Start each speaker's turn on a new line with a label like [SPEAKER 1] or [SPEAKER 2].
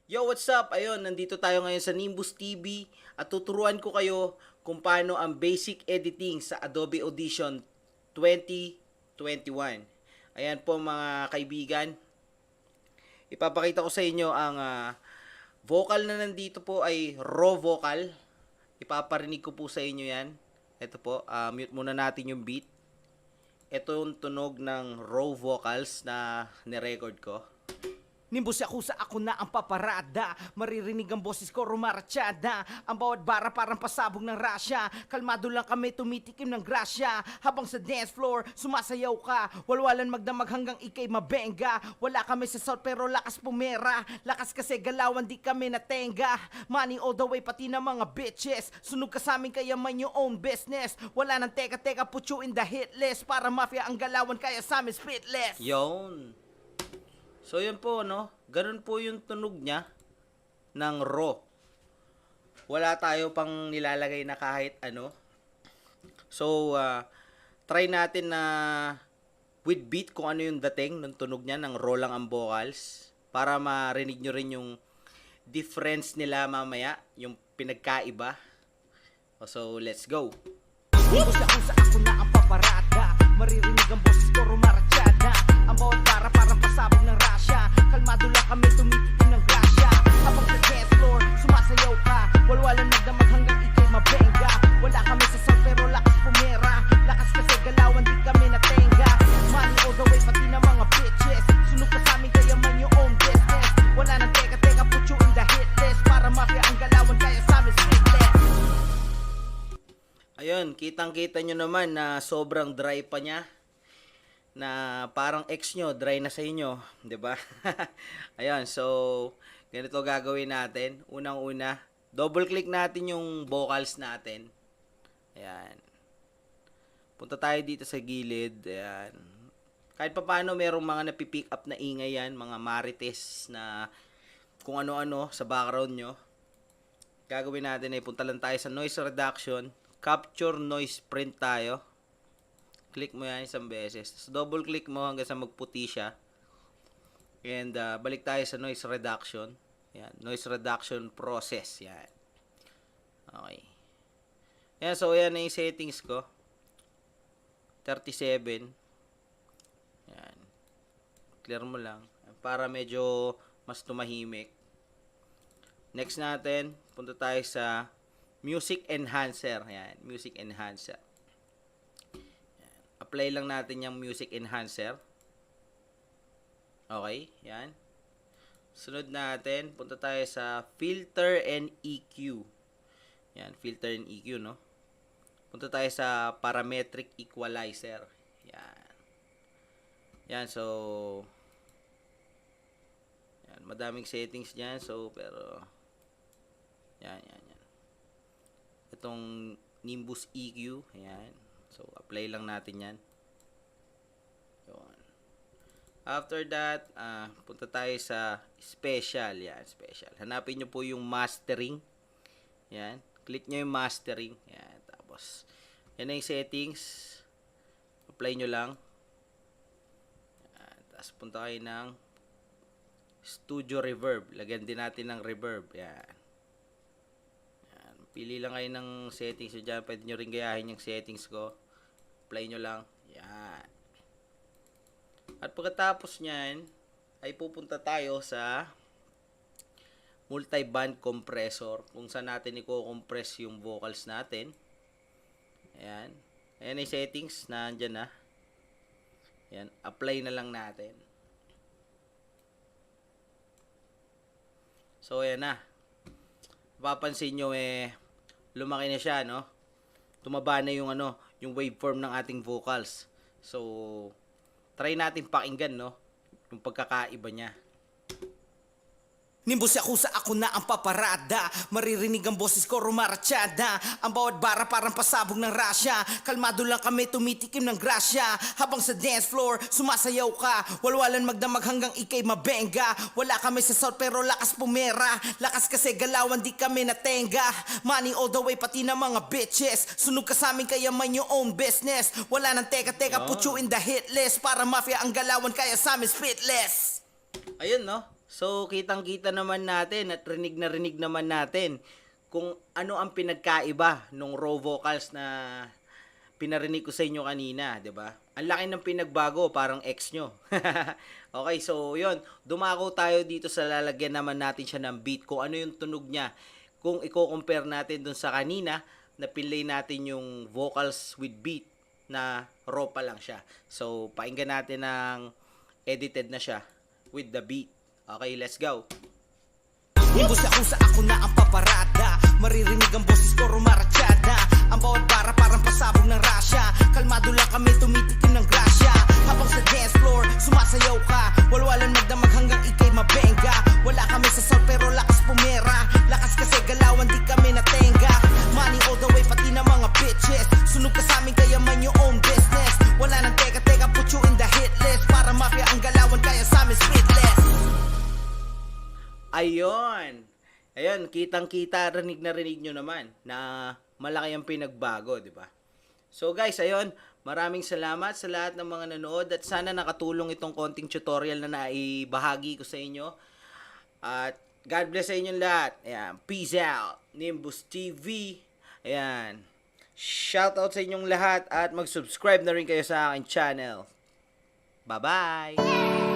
[SPEAKER 1] Yo, what's up? Ayun, nandito tayo ngayon sa Nimbus TV at tuturuan ko kayo kung paano ang basic editing sa Adobe Audition 2021. Ayan po mga kaibigan, ipapakita ko sa inyo ang vocal na nandito po ay raw vocal. Ipaparinig ko po sa inyo yan. Ito po, mute muna natin yung beat. Ito yung tunog ng raw vocals na nirecord ko.
[SPEAKER 2] Nimbus ako sa ako na ang paparada. Maririnig ang boses ko rumaratsyada. Ang bawat bara parang pasabog ng rasya. Kalmado lang kami tumitikim ng grasya. Habang sa dance floor sumasayaw ka. Walwalan magdamag hanggang ikay mabenga. Wala kami sa south pero lakas pumera. Lakas kasi galawan di kami natenga. Money all the way pati na mga bitches. Sunog ka sa amin kaya man your own business. Wala nang teka put you in the hit list. Para mafia ang galawan kaya sa amin spitless.
[SPEAKER 1] Yon. So yun po, no? Ganun po yung tunog niya ng raw. Wala tayo pang nilalagay na kahit ano. So, try natin na with beat kung ano yung dating ng tunog niya, ng raw lang ang vocals. Para marinig nyo rin yung difference nila mamaya, yung pinagkaiba. So, let's go.
[SPEAKER 2] Nimbus ako sa ako na ang paparada. Maririnig ang boses ko rumaratsyada. Ang bawat para parang pasabog ng rasya. Kalmado lang kami tumitikim ng grasya. Habang sa dance floor sumasayaw ka. Walwalan magdamag hanggang ikay mabenga. Wala kami sa south pero lakas pumera. Lakas kasi galawan di kami natenga. Money all the way pati na mga bitches. Sunog ka sa amin kaya man your own business. Wala nang teka put you in the hit list. Para mafia ang galawan kaya sa amin spitless.
[SPEAKER 1] Ayun, kitang-kita nyo naman na sobrang dry pa niya. Na parang ex nyo, dry na sa inyo. 'Di ba? Ayun, so, ganito gagawin natin. Unang-una, double-click natin yung vocals natin. Ayan. Punta tayo dito sa gilid. Ayan. Kahit pa paano, merong mga napipick up na ingay yan. Mga marites na kung ano-ano sa background nyo. Gagawin natin ay punta lang tayo sa noise reduction. Capture noise print tayo. Click mo yan isang beses. Tapos double click mo hanggang sa magputi siya. And balik tayo sa noise reduction. Yan, noise reduction process. Yan. Okay. Yan, so yan na yung settings ko. 37. Yan. Clear mo lang. Para medyo mas tumahimik. Next natin, punta tayo sa music enhancer. Yan, music enhancer. Apply lang natin yung music enhancer. Okay, yan. Sunod natin, punta tayo sa filter and EQ. Yan, filter and EQ, no? Punta tayo sa parametric equalizer. Yan. Yan, so yan, madaming settings diyan, so pero yan. Itong Nimbus EQ, yan. So, apply lang natin yan. Yun. After that, punta tayo sa special. Yan, special. Hanapin nyo po yung mastering. Yan. Click nyo yung mastering. Yan. Tapos, yan na yung settings. Apply nyo lang. Yan. Tapos, punta kayo ng studio reverb. Lagyan din natin ng reverb. Yan. Pili lang kayo ng settings so dyan. Pwede nyo rin gayahin yung settings ko. Apply nyo lang. Yan. At pagkatapos nyan, ay pupunta tayo sa multi-band compressor. Kung saan natin i-compress yung vocals natin. Ayan. Ayan ay settings na andyan na. Ayan. Apply na lang natin. So, ayan na. Papansin nyo lumaki na siya, no? Tumaba na yung yung waveform ng ating vocals. So, try natin pakinggan, no? Yung pagkakaiba niya.
[SPEAKER 2] Nimbus ako sa ako na ang paparada. Maririnig ang boses ko rumaratsyada. Ang bawat bara parang pasabog ng rasya. Kalmado lang kami tumitikim ng grasya. Habang sa dance floor sumasayaw ka. Walwalan magdamag hanggang ikay mabenga. Wala kami sa south pero lakas pumera. Lakas kasi galawan di kami natenga. Money all the way pati na mga bitches. Sunog ka sa amin kaya man your own business. Wala nang teka put you in the hit list. Para mafia ang galawan kaya sa amin spitless.
[SPEAKER 1] Ayun, no? So, kitang-kita naman natin at rinig na rinig naman natin kung ano ang pinagkaiba nung raw vocals na pinarinig ko sa inyo kanina, 'di ba? Ang laki ng pinagbago, parang ex nyo. Okay, so 'yon, dumako tayo dito sa lalagyan naman natin siya ng beat, kung ano yung tunog niya. Kung i-compare natin dun sa kanina, na pinlay natin yung vocals with beat na raw pa lang siya. So, pakinggan natin ng edited na siya with the beat. Okay, let's go.
[SPEAKER 2] Imbus ako sa ako na ang paparada, maririnig ang boses ko rumaratsyada. Ang bawat bara parang pasabog ng rasya, kalmado lang kami tumitikim ng grasya. Habang sa dance floor, sumasayaw ka, walwalan magdamag hanggang ikay mabenga. Wala kami sa sound pero lakas pumera, lakas kasi galawan di kami natenga. Money all the way pati na mga bitches, sunog ka sa amin kaya man your own business. Wala nang teka-teka, put you in the hit list, para mafia ang galawan kaya sa amin spitless.
[SPEAKER 1] Ayun. Ayun, kitang-kita, rinig na rinig nyo naman na malaki ang pinagbago, di ba? So guys, ayun, maraming salamat sa lahat ng mga nanood at sana nakatulong itong konting tutorial na naibahagi ko sa inyo. At God bless sa inyong lahat. Ayan, peace out. Nimbus TV. Ayan. Shout out sa inyong lahat at mag-subscribe na rin kayo sa aking channel. Bye-bye!